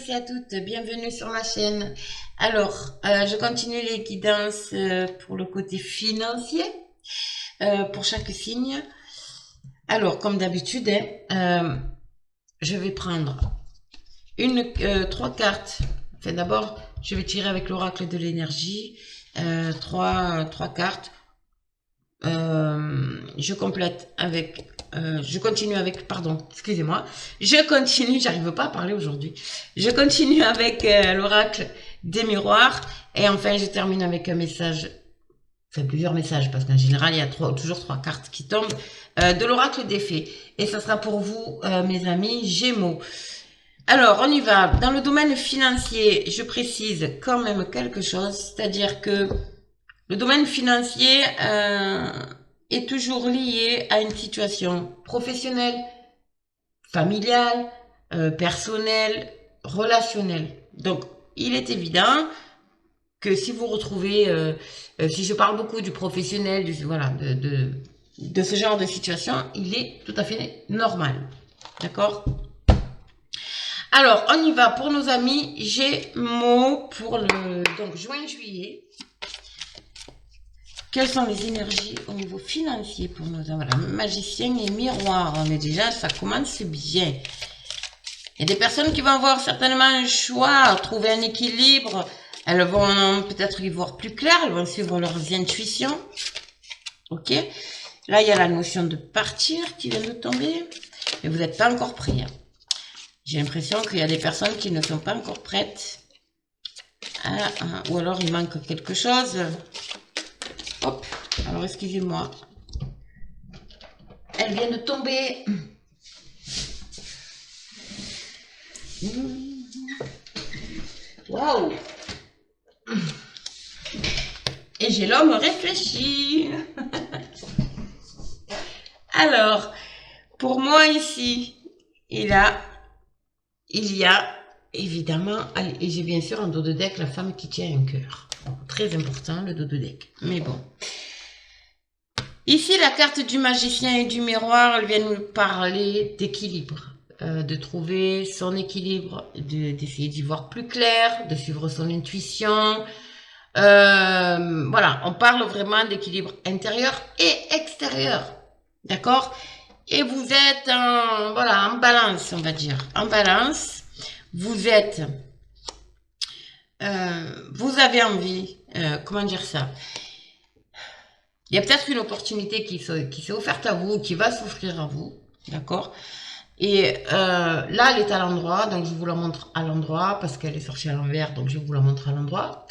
et à toutes, bienvenue sur ma chaîne. Alors, je continue les guidances pour le côté financier, pour chaque signe. Alors, comme d'habitude, je vais prendre trois cartes. Enfin, d'abord, je vais tirer avec l'oracle de l'énergie, trois cartes. Je complète avec... je continue avec, pardon, excusez-moi, je continue, j'arrive pas à parler aujourd'hui, je continue avec l'oracle des miroirs, et enfin je termine avec un message, enfin plusieurs messages, parce qu'en général il y a toujours trois cartes qui tombent, de l'oracle des fées, et ça sera pour vous mes amis Gémeaux. Alors on y va, dans le domaine financier, je précise quand même quelque chose, c'est-à-dire que le domaine financier est toujours lié à une situation professionnelle, familiale, personnelle, relationnelle. Donc, il est évident que si vous retrouvez, si je parle beaucoup du professionnel, voilà, de ce genre de situation, il est tout à fait normal. D'accord ? Alors, on y va pour nos amis Gémeaux pour le donc juin-juillet. Quelles sont les énergies au niveau financier pour nos voilà, magiciens et miroirs? Mais déjà, ça commence bien. Il y a des personnes qui vont avoir certainement un choix, trouver un équilibre. Elles vont peut-être y voir plus clair, elles vont suivre leurs intuitions. Ok. Là, il y a la notion de partir qui vient de tomber. Mais vous n'êtes pas encore prêts. J'ai l'impression qu'il y a des personnes qui ne sont pas encore prêtes. Ou alors, il manque quelque chose. Hop, alors excusez-moi. Elle vient de tomber. Waouh. Et j'ai l'homme réfléchi. Alors, pour moi ici, il y a évidemment, et j'ai bien sûr en dos de deck la femme qui tient un cœur. Très important le dos de deck. Mais bon. Ici, la carte du magicien et du miroir, elle vient nous parler d'équilibre. De trouver son équilibre, d'essayer d'y voir plus clair, de suivre son intuition. Voilà, on parle vraiment d'équilibre intérieur et extérieur. D'accord ? Et vous êtes en balance, on va dire. En balance, vous êtes... vous avez envie, comment dire ça ? Il y a peut-être une opportunité qui s'est offerte à vous, qui va s'offrir à vous, d'accord ? Et là, elle est à l'endroit, donc je vous la montre à l'endroit, parce qu'elle est sortie à l'envers, donc je vous la montre à l'endroit.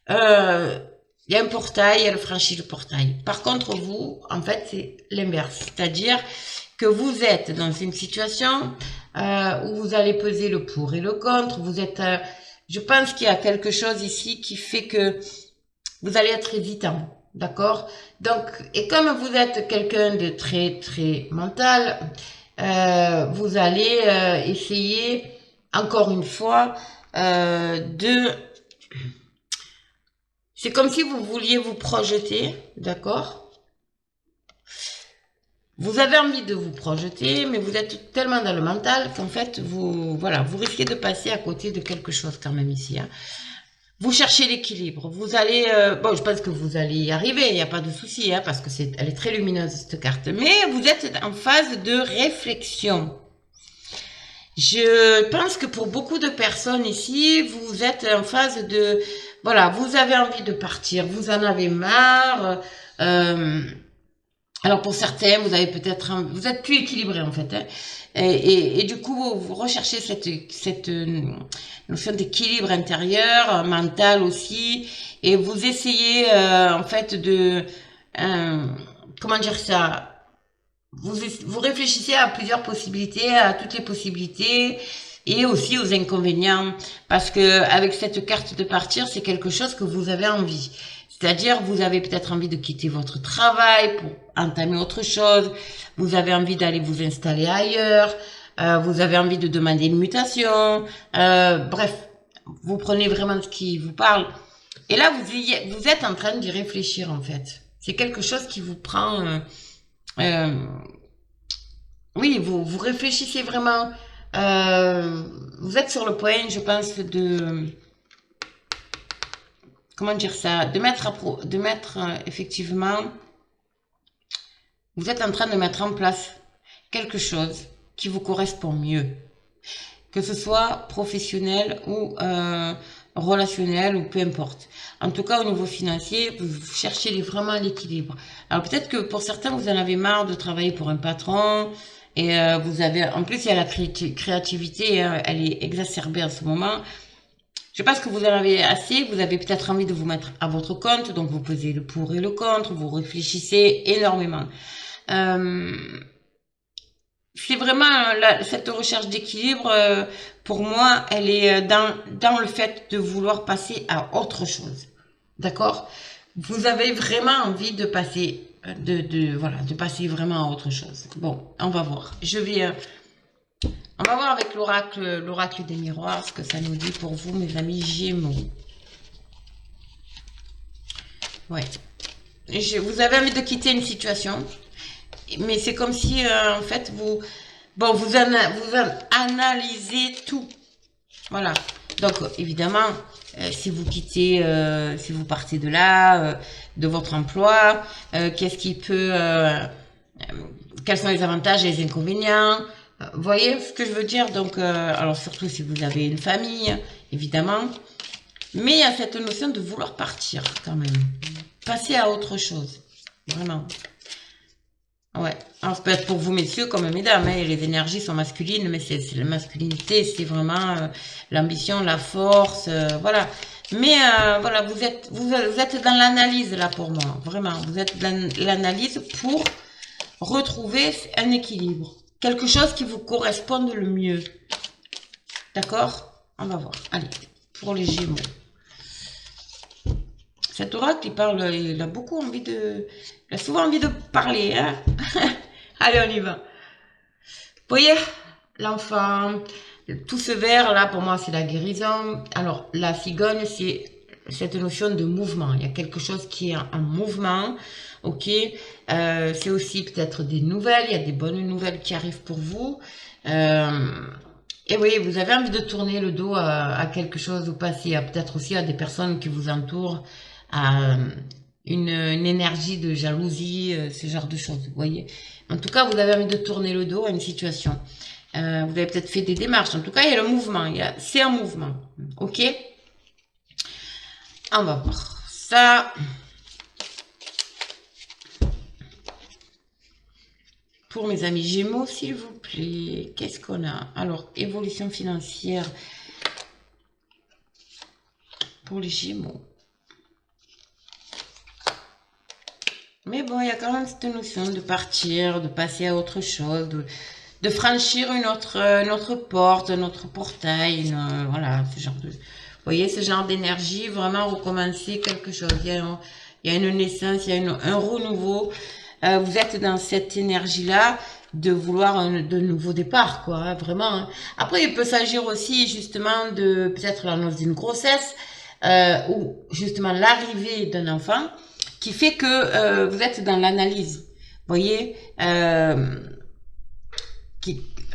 Il y a un portail, elle franchit le portail. Par contre, vous, en fait, c'est l'inverse. C'est-à-dire que vous êtes dans une situation où vous allez peser le pour et le contre. Vous êtes... je pense qu'il y a quelque chose ici qui fait que vous allez être hésitant. D'accord? Donc, et comme vous êtes quelqu'un de très, très mental, vous allez essayer, encore une fois, c'est comme si vous vouliez vous projeter, d'accord? Vous avez envie de vous projeter, mais vous êtes tellement dans le mental qu'en fait, vous risquez de passer à côté de quelque chose quand même ici. Hein. Vous cherchez l'équilibre. Vous allez, bon, je pense que vous allez y arriver, il n'y a pas de souci, hein, parce que elle est très lumineuse cette carte. Mais vous êtes en phase de réflexion. Je pense que pour beaucoup de personnes ici, vous êtes en phase de, voilà, vous avez envie de partir, vous en avez marre. Alors pour certains, vous avez peut-être, vous êtes plus équilibré en fait, hein, et du coup vous recherchez cette notion d'équilibre intérieur, mental aussi, et vous essayez en fait de, comment dire ça. Vous réfléchissez à plusieurs possibilités, à toutes les possibilités et aussi aux inconvénients, parce que avec cette carte de partir, c'est quelque chose que vous avez envie. C'est-à-dire, vous avez peut-être envie de quitter votre travail pour entamer autre chose, vous avez envie d'aller vous installer ailleurs, vous avez envie de demander une mutation, bref, vous prenez vraiment ce qui vous parle. Et là, vous êtes en train d'y réfléchir en fait. C'est quelque chose qui vous prend... oui, vous réfléchissez vraiment Vous êtes sur le point, je pense, de... Comment dire ça? De mettre effectivement... Vous êtes en train de mettre en place quelque chose qui vous correspond mieux. Que ce soit professionnel ou relationnel ou peu importe. En tout cas, au niveau financier, vous cherchez vraiment l'équilibre. Alors peut-être que pour certains, vous en avez marre de travailler pour un patron et vous avez, en plus, il y a la créativité, elle est exacerbée en ce moment. Je pense que vous en avez assez, vous avez peut-être envie de vous mettre à votre compte, donc vous pesez le pour et le contre, vous réfléchissez énormément. C'est vraiment cette recherche d'équilibre, pour moi, elle est dans le fait de vouloir passer à autre chose. D'accord? Vous avez vraiment envie de passer, voilà, de passer vraiment à autre chose. Bon, on va voir. On va voir avec l'oracle des miroirs, ce que ça nous dit pour vous, mes amis Gémeaux. Ouais. Vous avez envie de quitter une situation, mais c'est comme si, en fait, vous analysez tout. Voilà. Donc, évidemment, si vous quittez, si vous partez de là, de votre emploi, qu'est-ce qui peut... quels sont les avantages et les inconvénients? Vous voyez ce que je veux dire? Donc, alors surtout si vous avez une famille, évidemment. Mais il y a cette notion de vouloir partir quand même. Passer à autre chose. Vraiment. Ouais. Alors, ça peut être pour vous, messieurs, comme mesdames. Hein, les énergies sont masculines, mais c'est la masculinité, c'est vraiment l'ambition, la force, voilà. Mais voilà, vous êtes dans l'analyse là pour moi. Vraiment. Vous êtes dans l'analyse pour retrouver un équilibre. Quelque chose qui vous corresponde le mieux. D'accord? On va voir. Allez, pour les Gémeaux. Cet oracle, il a beaucoup envie de... Il a souvent envie de parler, hein. Allez, on y va. Vous voyez, l'enfant, tout ce vert là, pour moi, c'est la guérison. Alors, la cigogne, c'est cette notion de mouvement. Il y a quelque chose qui est en mouvement, ok. C'est aussi peut-être des nouvelles. Il y a des bonnes nouvelles qui arrivent pour vous. Et oui, vous avez envie de tourner le dos à quelque chose, ou passer peut-être aussi à des personnes qui vous entourent, à une énergie de jalousie, ce genre de choses, vous voyez. En tout cas, vous avez envie de tourner le dos à une situation. Vous avez peut-être fait des démarches. En tout cas, il y a le mouvement. C'est un mouvement. Ok? On va voir ça. Pour mes amis Gémeaux, s'il vous plaît, qu'est-ce qu'on a? Alors, évolution financière pour les Gémeaux. Mais bon, il y a quand même cette notion de partir, de passer à autre chose, de franchir une autre porte, un autre portail, voilà, ce genre de... Vous voyez, ce genre d'énergie, vraiment recommencer quelque chose. Il y a une naissance, il y a un renouveau. Vous êtes dans cette énergie-là de vouloir de nouveaux départs, quoi, hein, vraiment. Hein. Après, il peut s'agir aussi, justement, de peut-être l'annonce d'une grossesse, ou justement l'arrivée d'un enfant, qui fait que vous êtes dans l'analyse. Vous voyez,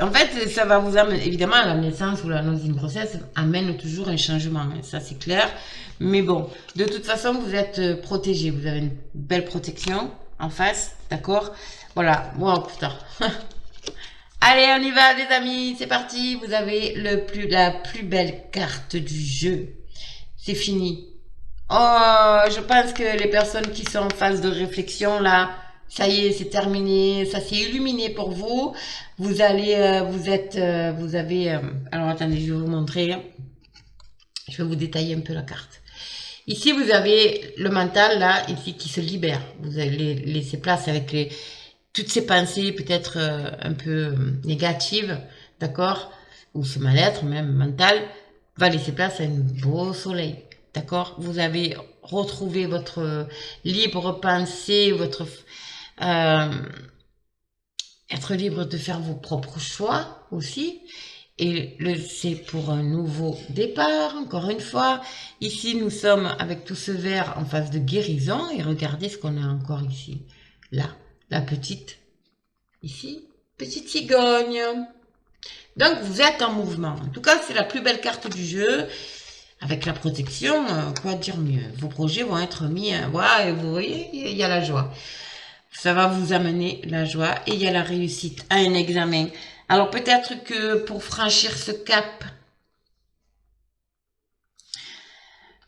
en fait, ça va vous amener, évidemment, la naissance ou l'annonce d'une grossesse amène toujours un changement, hein, ça c'est clair. Mais bon, de toute façon, vous êtes protégé, vous avez une belle protection en face, d'accord? Voilà, wow, putain. Allez, on y va, les amis, c'est parti. Vous avez la plus belle carte du jeu. C'est fini. Oh, je pense que les personnes qui sont en phase de réflexion, là, ça y est, c'est terminé, ça s'est illuminé pour vous. Vous allez, vous avez, alors attendez, je vais vous montrer. Je vais vous détailler un peu la carte. Ici, vous avez le mental, là, ici, qui se libère. Vous allez laisser place avec toutes ces pensées, peut-être un peu négatives, d'accord? Ou ce mal-être, même mental, va laisser place à un beau soleil. D'accord? Vous avez retrouvé votre libre pensée, votre être libre de faire vos propres choix aussi. Et c'est pour un nouveau départ, encore une fois. Ici, nous sommes avec tout ce vert en phase de guérison. Et regardez ce qu'on a encore ici. Là, la petite, ici, petite cigogne. Donc, vous êtes en mouvement. En tout cas, c'est la plus belle carte du jeu. Avec la protection, quoi dire mieux? Vos projets vont être mis, ouais, vous voyez, il y a la joie. Ça va vous amener la joie et il y a la réussite à un examen. Alors, peut-être que pour franchir ce cap,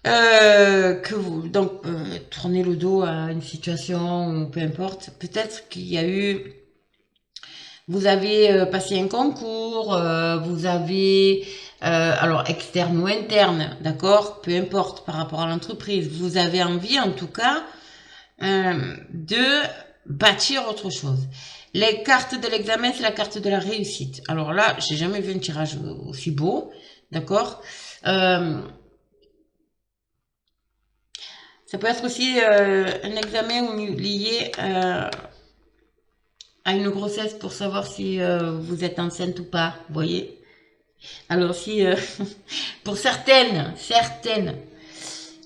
que vous donc tournez le dos à une situation ou peu importe, peut-être qu'il y a eu, vous avez passé un concours, vous avez alors externe ou interne, d'accord, peu importe par rapport à l'entreprise, vous avez envie en tout cas de bâtir autre chose. Les cartes de l'examen, c'est la carte de la réussite. Alors là, j'ai jamais vu un tirage aussi beau, d'accord. Ça peut être aussi un examen lié à une grossesse pour savoir si vous êtes enceinte ou pas, vous voyez. Alors si, pour certaines,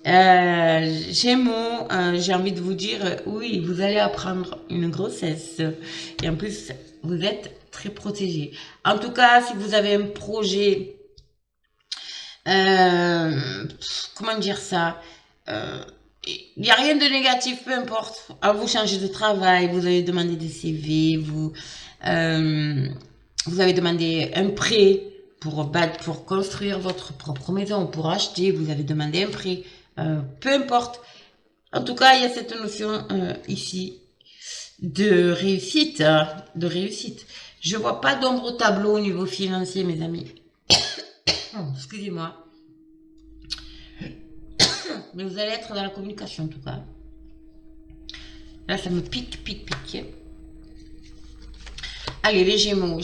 Gémeaux, j'ai envie de vous dire, oui, vous allez apprendre une grossesse. Et en plus, vous êtes très protégé. En tout cas, si vous avez un projet, comment dire ça, il n'y a rien de négatif, peu importe. Alors, vous changez de travail, vous avez demandé des CV, vous avez demandé un prêt pour construire votre propre maison, pour acheter, vous avez demandé un prêt, peu importe. En tout cas, il y a cette notion ici de réussite, Je vois pas d'ombre au tableau au niveau financier, mes amis. Excusez-moi. Mais vous allez être dans la communication en tout cas. Là, ça me pique. Allez, les Gémeaux.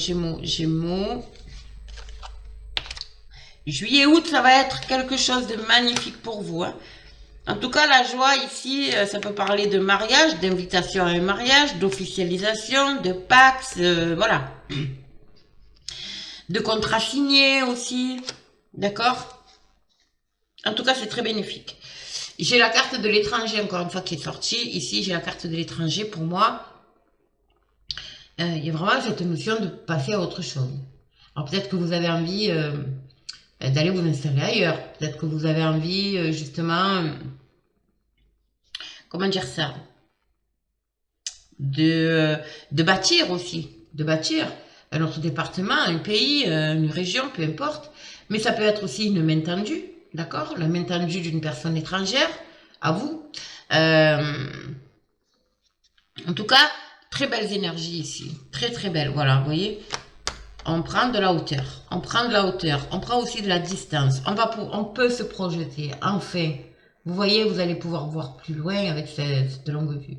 Juillet, août, ça va être quelque chose de magnifique pour vous. Hein. En tout cas, la joie ici, ça peut parler de mariage, d'invitation à un mariage, d'officialisation, de Pax, voilà. De contrat signé aussi. D'accord? En tout cas, c'est très bénéfique. J'ai la carte de l'étranger, encore une fois, qui est sortie. Ici, j'ai la carte de l'étranger. Pour moi, il y a vraiment cette notion de passer à autre chose. Alors, peut-être que vous avez envie d'aller vous installer ailleurs. Peut-être que vous avez envie, justement, comment dire ça, de bâtir aussi. De bâtir un autre département, un pays, une région, peu importe. Mais ça peut être aussi une main tendue. D'accord? La main tendue d'une personne étrangère à vous. En tout cas, très belles énergies ici. Très belles. Voilà, vous voyez? On prend de la hauteur. On prend de la hauteur. On prend aussi de la distance. On peut se projeter. Enfin, vous voyez, vous allez pouvoir voir plus loin avec cette longue vue.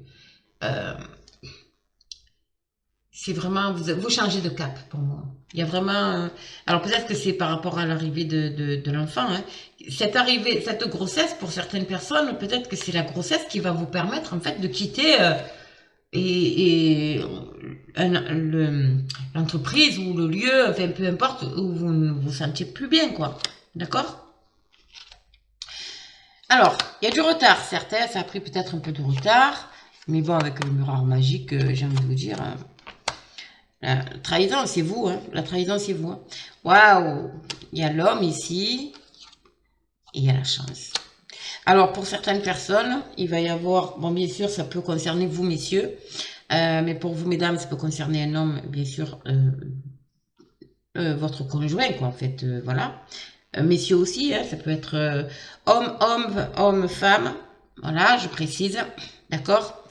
C'est vraiment, vous changez de cap pour moi. Il y a vraiment, alors peut-être que c'est par rapport à l'arrivée de l'enfant. Hein. Cette arrivée, cette grossesse, pour certaines personnes, peut-être que c'est la grossesse qui va vous permettre en fait de quitter l'entreprise ou le lieu, enfin peu importe, où vous ne vous sentiez plus bien, quoi. D'accord? Alors, il y a du retard, certains, ça a pris peut-être un peu de retard, mais bon, avec le miroir magique, j'ai envie de vous dire... La trahison, c'est vous, hein. La trahison, c'est vous. Hein. Waouh! Il y a l'homme ici. Et il y a la chance. Alors, pour certaines personnes, il va y avoir... Bon, bien sûr, ça peut concerner vous, messieurs. Mais pour vous, mesdames, ça peut concerner un homme, bien sûr, votre conjoint, quoi, en fait. Voilà. Messieurs aussi, hein, ça peut être homme, femme. Voilà, je précise. D'accord?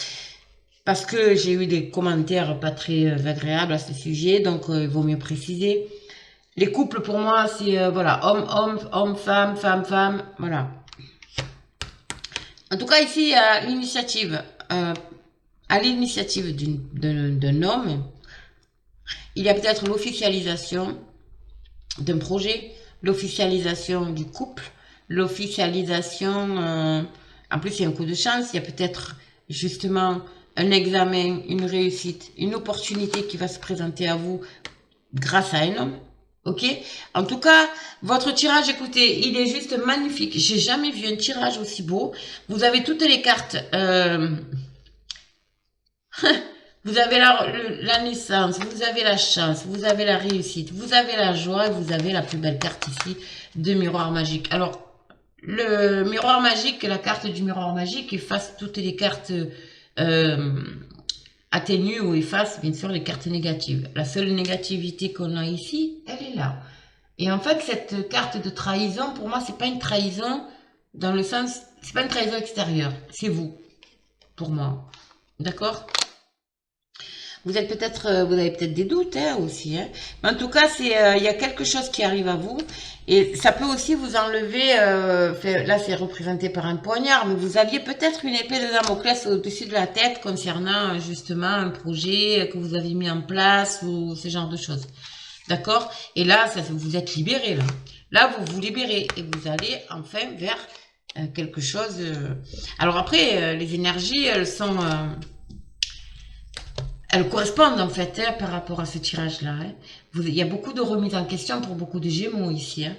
Parce que j'ai eu des commentaires pas très agréables à ce sujet, donc il vaut mieux préciser. Les couples, pour moi, c'est voilà, homme, femme, voilà. En tout cas, ici, à l'initiative d'un homme, il y a peut-être l'officialisation d'un projet, l'officialisation du couple, l'officialisation, en plus, il y a un coup de chance, il y a peut-être justement un examen, une réussite, une opportunité qui va se présenter à vous grâce à un homme. Ok? En tout cas, votre tirage, écoutez, il est juste magnifique. J'ai jamais vu un tirage aussi beau. Vous avez toutes les cartes. Vous avez la naissance, vous avez la chance, vous avez la réussite, vous avez la joie, et vous avez la plus belle carte ici de miroir magique. Alors, le miroir magique, la carte du miroir magique efface toutes les cartes atténues ou efface bien sûr les cartes négatives. La seule négativité qu'on a ici, elle est là. Et en fait, cette carte de trahison, pour moi, c'est pas une trahison dans le sens, c'est pas une trahison extérieure, c'est vous, pour moi. D'accord? Vous êtes peut-être, vous avez peut-être des doutes hein, aussi. Hein. Mais en tout cas, il y a quelque chose qui arrive à vous. Et ça peut aussi vous enlever, là c'est représenté par un poignard, mais vous aviez peut-être une épée de Damoclès au-dessus de la tête concernant justement un projet que vous avez mis en place ou ce genre de choses. D'accord? Et là, ça, vous êtes libéré. Là, vous vous libérez et vous allez enfin vers quelque chose. Alors après, les énergies, elles correspondent en fait hein, par rapport à ce tirage-là. Hein. Il y a beaucoup de remises en question pour beaucoup de Gémeaux ici. Hein.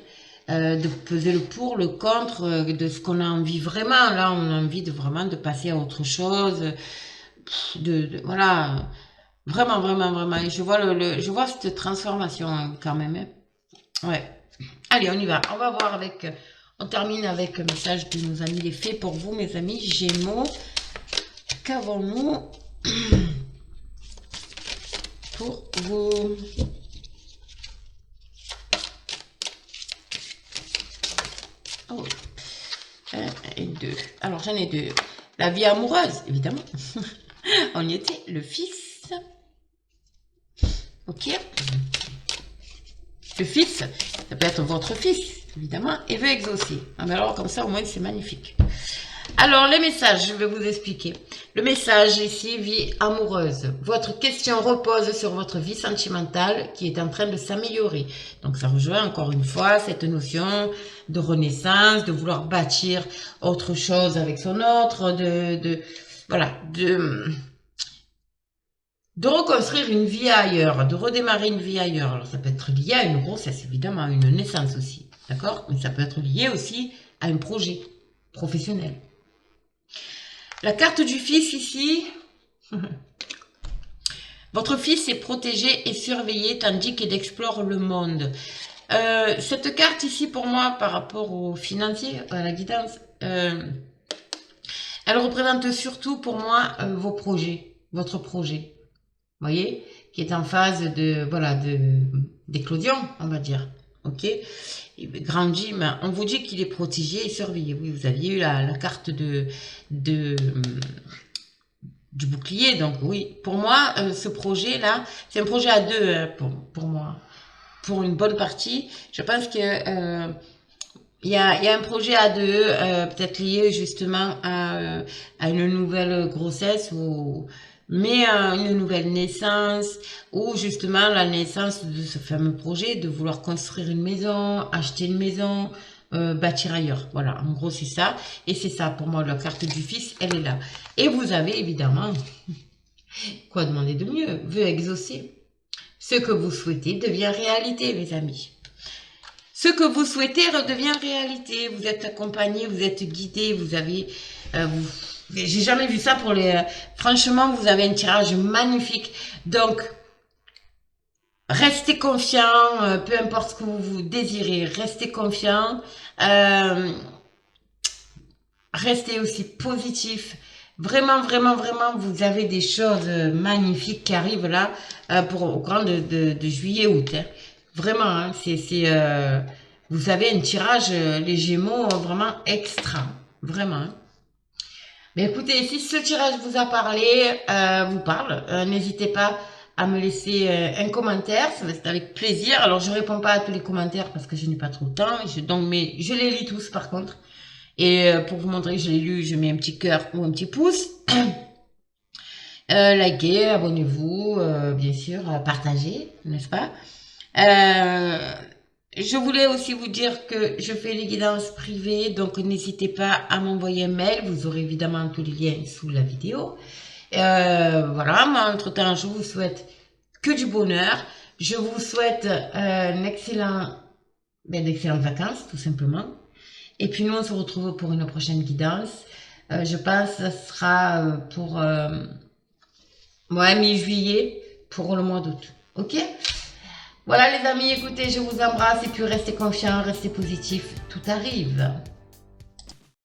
De peser le pour, le contre, de ce qu'on a envie vraiment. Là, on a envie vraiment de passer à autre chose. Voilà. Vraiment, vraiment, vraiment. Et je vois, je vois cette transformation hein, quand même. Hein. Ouais. Allez, on y va. On va voir avec... On termine avec un message de nos amis les fées pour vous, mes amis Gémeaux. Qu'avons-nous pour vous? Oh. 1 et 2. Alors, j'en ai 2. La vie amoureuse, évidemment. On y était. Le fils. Ok. Le fils, ça peut être votre fils, évidemment, et veut exaucer. Ah, mais alors, comme ça, au moins, c'est magnifique. Alors, les messages, je vais vous expliquer. Le message ici, vie amoureuse. Votre question repose sur votre vie sentimentale qui est en train de s'améliorer. Donc, ça rejoint encore une fois cette notion de renaissance, de vouloir bâtir autre chose avec son autre, voilà, de reconstruire une vie ailleurs, de redémarrer une vie ailleurs. Alors, ça peut être lié à une grossesse, évidemment, à une naissance aussi. D'accord? Mais ça peut être lié aussi à un projet professionnel. La carte du fils ici, votre fils est protégé et surveillé tandis qu'il explore le monde. Cette carte ici pour moi par rapport au financier, à la guidance, elle représente surtout pour moi vos projets, votre projet, vous voyez, qui est en phase de, voilà, d'éclosion, on va dire. Ok, grandit, mais on vous dit qu'il est protégé et surveillé. Oui, vous aviez eu la carte du bouclier, donc oui. Pour moi, ce projet-là, c'est un projet à deux pour moi. Pour une bonne partie, je pense que il y a un projet à deux, peut-être lié justement à une nouvelle grossesse ou mais une nouvelle naissance ou justement la naissance de ce fameux projet de vouloir construire une maison, acheter une maison, bâtir ailleurs. Voilà, en gros c'est ça. Et c'est ça pour moi, la carte du fils, elle est là. Et vous avez évidemment, quoi demander de mieux, veut exaucer. Ce que vous souhaitez devient réalité, mes amis. Ce que vous souhaitez redevient réalité. Vous êtes accompagné, vous êtes guidé, vous avez... j'ai jamais vu ça pour les... franchement, vous avez un tirage magnifique. Donc, restez confiant, peu importe ce que vous désirez. Restez confiant. Restez aussi positif. Vraiment, vraiment, vraiment, vous avez des choses magnifiques qui arrivent là au courant de juillet, août. Hein. Vraiment, hein, vous avez un tirage, les Gémeaux, vraiment extra. Vraiment. Hein. Mais écoutez, si ce tirage vous a parlé, vous parle, n'hésitez pas à me laisser un commentaire, ça va être avec plaisir. Alors, je réponds pas à tous les commentaires parce que je n'ai pas trop de temps, mais je les lis tous par contre. Et pour vous montrer que je l'ai lu, je mets un petit cœur ou un petit pouce. Likez, abonnez-vous, bien sûr, partagez, n'est-ce pas? Je voulais aussi vous dire que je fais les guidances privées, donc n'hésitez pas à m'envoyer un mail. Vous aurez évidemment tous les liens sous la vidéo. Voilà, moi, entre-temps, je vous souhaite que du bonheur. Je vous souhaite d'excellentes vacances, tout simplement. Et puis nous, on se retrouve pour une prochaine guidance. Je pense que ce sera pour Ouais, mi-juillet pour le mois d'août. Ok? Voilà les amis, écoutez, je vous embrasse et puis restez confiants, restez positifs. Tout arrive.